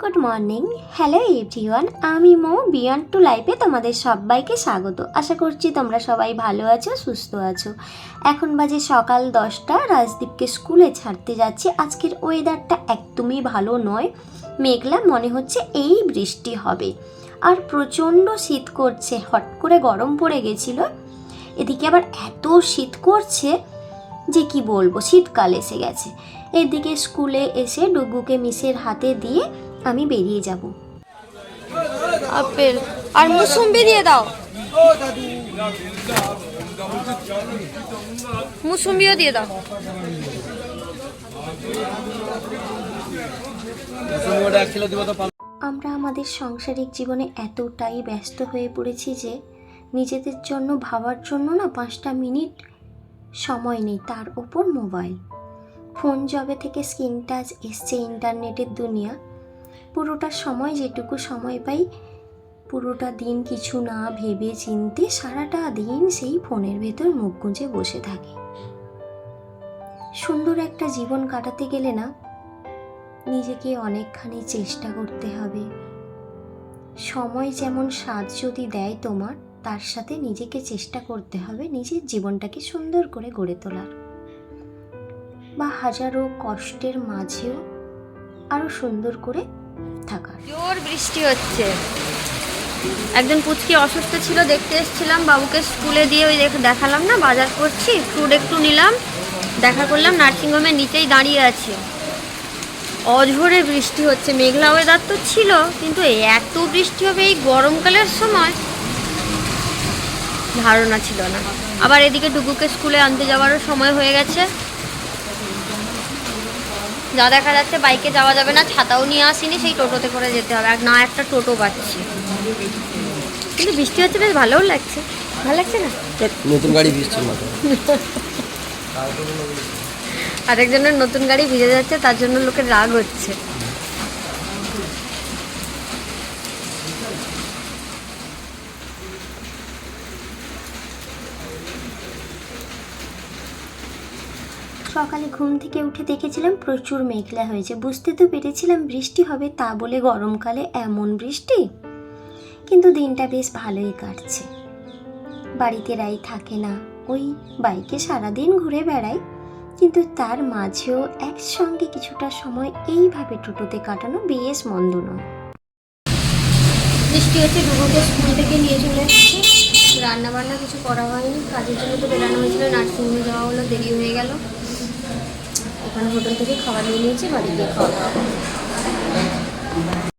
Good morning, hello everyone, আমি মো beyond two লাইফে তোমাদের সবাইকে স্বাগত। আশা করছি তোমরা সবাই ভালো আছো, সুস্থ আছো। এখন বাজে সকাল 10টা, রাজদীপকে স্কুলে ছাড়তে যাচ্ছি। আজকের ওয়েদারটা একদমই ভালো নয়, মেঘলা, মনে হচ্ছে এই বৃষ্টি হবে। আর প্রচণ্ড শীত করছে, হট করে গরম পড়ে গেছিলো, এদিকে আবার এত শীত করছে যে কি বলবো, শীতকাল এসে গেছে। এদিকে স্কুলে এসে ডুগুকে মিসের হাতে দিয়ে আমি বেরিয়ে যাব। আপেল আর মুসুম্বি দিয়ে দাও, মুসুম্বিও দিয়ে দাও। আমরা আমাদের সাংসারিক জীবনে এতটাই ব্যস্ত হয়ে পড়েছি যে নিজেদের জন্য ভাবার জন্য না 5টা মিনিট সময় নেই। তার ওপর মোবাইল ফোন জবে থেকে স্ক্রিন টাচ এসছে, ইন্টারনেটের দুনিয়া, পুরোটা সময় যেটুকু সময় পাই পুরোটা দিন কিছু না ভেবে চিনতে সারাটা দিন সেই ফোনের ভেতর মুখ গুঁজে বসে থাকি। সুন্দর একটা জীবন কাটাতে গেলে না নিজেকে অনেকখানি চেষ্টা করতে হবে। সময় যেমন স্বাদ যদি দেয় তোমার, তার সাথে নিজেকে চেষ্টা করতে হবে নিজের জীবনটাকে সুন্দর করে গড়ে তোলার, বা হাজারো কষ্টের মাঝেও আরো সুন্দর করে থাকার। জোর বৃষ্টি হচ্ছে। একজন পুচকি অসুস্থ ছিল, দেখতে এসেছিলাম, বাবুকে স্কুলে দিয়ে ওই দেখালাম না বাজার করছি, ফ্রুট একটু নিলাম, দেখা করলাম নার্সিংহোমের নিচেই দাঁড়িয়ে আছে। অঝোরে বৃষ্টি হচ্ছে, মেঘলা ওয়েদার তো ছিল, কিন্তু এত বৃষ্টি হবে এই গরমকালের সময় ধারণা ছিল না। আবার এদিকে ডুগুকে স্কুলে আনতে যাওয়ারও সময় হয়ে গেছে। যা দেখা যাচ্ছে বাইকে যাওয়া যাবে না, ছাতাও নিয়ে আসিনি, সেই টোটোতে করে যেতে হবে। আর না একটা টোটো পাচ্ছি, কিন্তু বৃষ্টি হচ্ছে, বেশ ভালোও লাগছে। ভালো লাগছে না? নতুন গাড়ি ভিজছে না, আরেকজনের নতুন গাড়ি ভিজে যাচ্ছে, তার জন্য লোকের রাগ হচ্ছে। সকালে ঘুম থেকে উঠে দেখেছিলাম প্রচুর মেঘলা হয়েছে, বুঝতে তো পেরেছিলাম বৃষ্টি হবে, তা বলে গরমকালে এমন বৃষ্টি। কিন্তু দিনটা বেশ ভালোই কাটছে। বাড়িতে রাই থাকে না, ওই বাইকে সারাদিন ঘুরে বেড়াই, কিন্তু তার মাঝেও একসঙ্গে কিছুটা সময় এইভাবে টোটোতে কাটানো বেশ মন্দ নয়। বৃষ্টি হচ্ছে, ডুগুকে স্কুল থেকে নিয়ে চলে এসেছে। রান্না বান্না কিছু করা হয়নি, কাজের জন্য তো বেরানো হয়েছিল, নার্সিংহোমে যাওয়া হলো, দেরি হয়ে গেল। ওখানে হোটেল থেকে খাবার নিয়ে নিয়েছি, বাড়ি গিয়ে খাওয়া দাওয়া।